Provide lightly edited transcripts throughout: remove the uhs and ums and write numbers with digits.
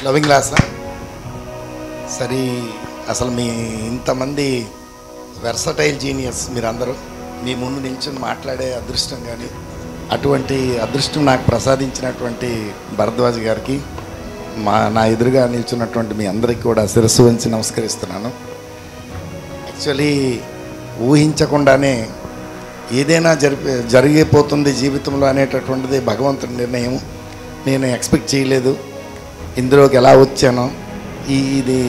Loving క్లాసా సరే. అసలు మీ ఇంతమంది వెర్సటైల్ జీనియస్ మీరందరూ మీ ముందు నిల్చొని మాట్లాడే అదృష్టం కానీ అటువంటి అదృష్టం నాకు ప్రసాదించినటువంటి భరద్వాజ్ గారికి నా ఎదురుగా నిల్చున్నటువంటి మీ అందరికీ కూడా శిరస్సు వంచి నమస్కరిస్తున్నాను. యాక్చువల్లీ ఊహించకుండానే ఏదైనా జరిగిపోతుంది జీవితంలో అనేటటువంటిది భగవంతుడి నిర్ణయం. నేను ఎక్స్పెక్ట్ చేయలేదు ఇందులోకి ఎలా వచ్చానో, ఇది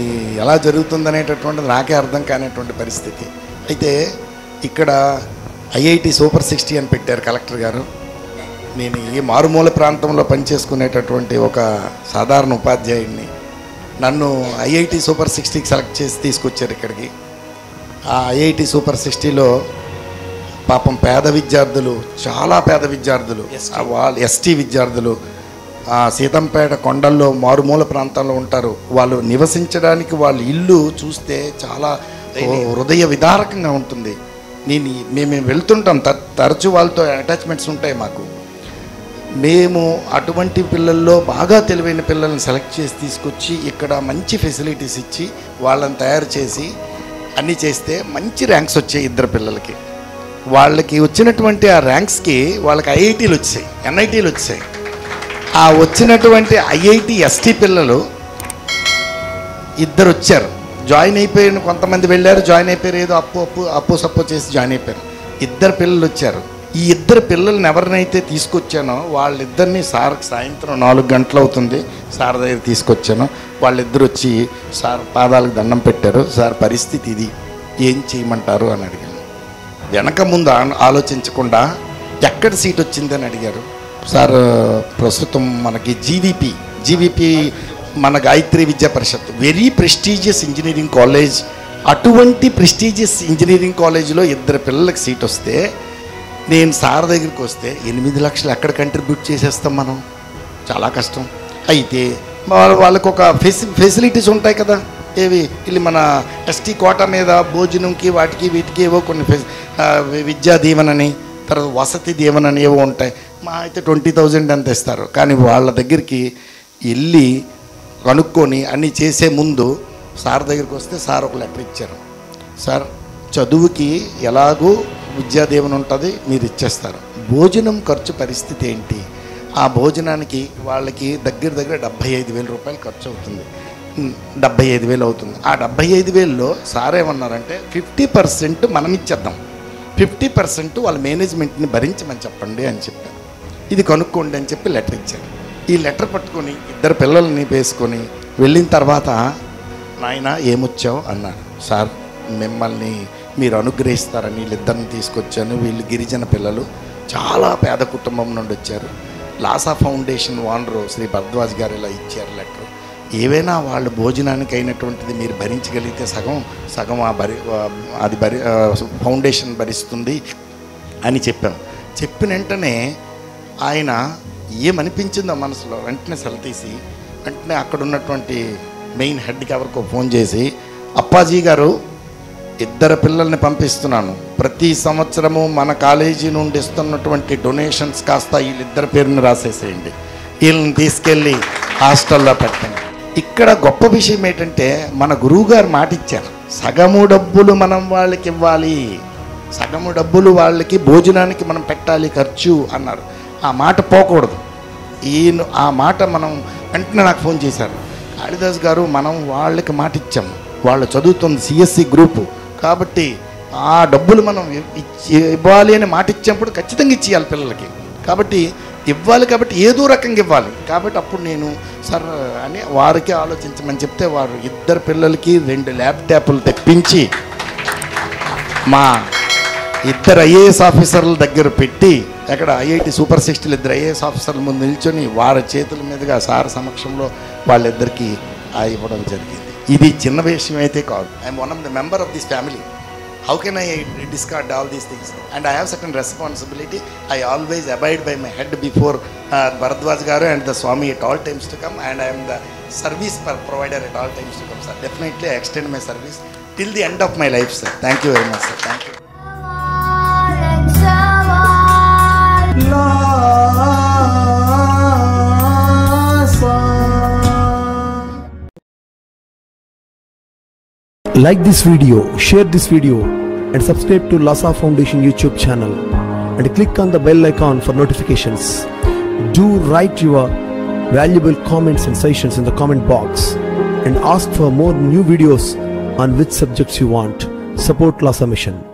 ఎలా జరుగుతుందనేటటువంటిది నాకే అర్థం కానిటువంటి పరిస్థితి. అయితే ఇక్కడ ఐఐటి సూపర్ 60 అని పెట్టారు కలెక్టర్ గారు. నేను ఈ మారుమూల ప్రాంతంలో పనిచేసుకునేటటువంటి ఒక సాధారణ ఉపాధ్యాయుడిని నన్ను ఐఐటి సూపర్ 60కి సెలెక్ట్ చేసి తీసుకొచ్చారు ఇక్కడికి. ఆ ఐఐటి సూపర్ 60లో పాపం పేద విద్యార్థులు, చాలా పేద విద్యార్థులు, వాళ్ళు ఎస్టీ విద్యార్థులు సీతంపేట కొండల్లో మారుమూల ప్రాంతాల్లో ఉంటారు. వాళ్ళు నివసించడానికి వాళ్ళ ఇల్లు చూస్తే చాలా హృదయ విదారకంగా ఉంటుంది. మేము వెళ్తుంటాం, తరచూ వాళ్ళతో అటాచ్మెంట్స్ ఉంటాయి మాకు. మేము అటువంటి పిల్లల్లో బాగా తెలివైన పిల్లల్ని సెలెక్ట్ చేసి తీసుకొచ్చి ఇక్కడ మంచి ఫెసిలిటీస్ ఇచ్చి వాళ్ళని తయారు చేసి అన్నీ చేస్తే మంచి ర్యాంక్స్ వచ్చాయి. 2 పిల్లలకి వాళ్ళకి వచ్చినటువంటి ఆ ర్యాంక్స్కి వాళ్ళకి ఐఐటీలు వచ్చాయి, ఎన్ఐటీలు వచ్చాయి. ఆ వచ్చినటువంటి ఐఐటి ఎస్టీ పిల్లలు 2 వచ్చారు, జాయిన్ అయిపోయిన కొంతమంది వెళ్ళారు, జాయిన్ అయిపోయారు, ఏదో అప్పు సప్పు చేసి జాయిన్ అయిపోయారు. 2 పిల్లలు వచ్చారు. ఈ 2 పిల్లల్ని ఎవరినైతే తీసుకొచ్చానో వాళ్ళిద్దరిని సార్కి సాయంత్రం 4 గంటలు అవుతుంది సార్ దగ్గర తీసుకొచ్చాను. వాళ్ళిద్దరు వచ్చి సార్ పాదాలకు దండం పెట్టారు. సార్ పరిస్థితి ఇది, ఏం చేయమంటారు అని అడిగాను. వెనక ముందు ఆలోచించకుండా ఎక్కడ సీట్ వచ్చిందని అడిగారు. సార్ ప్రస్తుతం మనకి జీవీపీ మన గాయత్రి విద్యా పరిషత్ వెరీ ప్రెస్టీజియస్ ఇంజనీరింగ్ కాలేజ్. అటువంటి ప్రెస్టీజియస్ ఇంజనీరింగ్ కాలేజీలో 2 పిల్లలకి సీట్ వస్తే నేను సార్ దగ్గరికి వస్తే 8 లక్షలు ఎక్కడ కంట్రిబ్యూట్ చేసేస్తాం మనం, చాలా కష్టం. అయితే వాళ్ళకు ఒక ఫెసిలిటీస్ ఉంటాయి కదా, ఏవి ಇಲ್ಲಿ మన ఎస్టీ కోట మీద భోజనంకి వాటికి వీటికి ఏవో కొన్ని విద్యా దీవెనని, తర్వాత వసతి దీవెనని ఏవో ఉంటాయి. మా అయితే 20,000 అంత ఇస్తారు. కానీ వాళ్ళ దగ్గరికి వెళ్ళి కనుక్కొని అన్నీ చేసే ముందు సార్ దగ్గరికి వస్తే సార్ ఒక లెటర్ ఇచ్చారు. సార్ చదువుకి ఎలాగూ విద్యా దీవెన ఉంటుంది, మీరు ఇచ్చేస్తారు. భోజనం ఖర్చు పరిస్థితి ఏంటి? ఆ భోజనానికి వాళ్ళకి దగ్గర 75,000 రూపాయలు ఖర్చు అవుతుంది. 75,000 అవుతుంది. ఆ 75,000లో సార్ ఏమన్నారంటే 50% మనం ఇచ్చేద్దాం, 50% వాళ్ళ మేనేజ్మెంట్ని భరించమని చెప్పండి అని చెప్పారు. ఇది కనుక్కోండి అని చెప్పి లెటర్ ఇచ్చారు. ఈ లెటర్ పట్టుకొని 2 పిల్లల్ని వేసుకొని వెళ్ళిన తర్వాత నాయన ఏమొచ్చావు అన్నారు. సార్ మిమ్మల్ని మీరు అనుగ్రహిస్తారని వీళ్ళిద్దరిని తీసుకొచ్చాను. వీళ్ళు గిరిజన పిల్లలు, చాలా పేద కుటుంబం నుండి వచ్చారు. లాసా ఫౌండేషన్ ఓనరు శ్రీ భరద్వాజ్ గారు ఇలా ఇచ్చారు లెటర్. ఏవైనా వాళ్ళు భోజనానికి అయినటువంటిది మీరు భరించగలిగితే సగం అది ఫౌండేషన్ భరిస్తుంది అని చెప్పాం. చెప్పిన వెంటనే ఆయన ఏమనిపించిందో మనసులో వెంటనే సెలతీసి వెంటనే అక్కడ ఉన్నటువంటి మెయిన్ హెడ్కి ఎవరికో ఫోన్ చేసి, అప్పాజీ గారు 2 పిల్లల్ని పంపిస్తున్నాను, ప్రతి సంవత్సరము మన కాలేజీ నుండి ఇస్తున్నటువంటి డొనేషన్స్ కాస్త వీళ్ళిద్దరి పేరుని రాసేసేయండి, వీళ్ళని తీసుకెళ్ళి హాస్టల్లో పెట్టండి. ఇక్కడ గొప్ప విషయం ఏంటంటే మన గురువు గారు మాట ఇచ్చారు, సగము డబ్బులు మనం వాళ్ళకి ఇవ్వాలి, సగము డబ్బులు వాళ్ళకి భోజనానికి మనం పెట్టాలి ఖర్చు అన్నారు. ఆ మాట పోకూడదు. ఆ మాట మనం వెంటనే నాకు ఫోన్ చేశారు, కాళిదాస్ గారు మనం వాళ్ళకి మాట ఇచ్చాము, వాళ్ళు చదువుతుంది సిఎస్సి గ్రూపు కాబట్టి ఆ డబ్బులు మనం ఇవ్వాలి అని మాట ఇచ్చినప్పుడు ఖచ్చితంగా ఇచ్చేయాలి పిల్లలకి, కాబట్టి ఇవ్వాలి, కాబట్టి ఏదో రకంగా ఇవ్వాలి. కాబట్టి అప్పుడు నేను సార్ అని వారికి ఆలోచించమని చెప్తే వారు 2 పిల్లలకి 2 ల్యాప్టాప్లు తెప్పించి మా 2 ఐఏఎస్ ఆఫీసర్ల దగ్గర పెట్టి, అక్కడ ఐఐటి సూపర్ 60 2 ఐఏఎస్ ఆఫీసర్ల ముందు నిల్చొని వారి చేతుల మీదుగా సార్ సమక్షంలో వాళ్ళిద్దరికీ ఇవ్వడం జరిగింది. ఇది చిన్న విషయం అయితే కాదు. I'm one of the member of this family. How can I discard all these things? And I have certain responsibility. I always abide by my head before Bharadwaj Garu and the Swami at all times to come, and I am the service provider at all times to come, sir. Definitely I extend my service till the end of my life, sir. Thank you very much, sir. Thank you. Like this video, share this video and subscribe to Lhasa Foundation YouTube channel and click on the bell icon for notifications. Do write your valuable comments and suggestions in the comment box and ask for more new videos on which subjects you want. Support Lhasa Mission.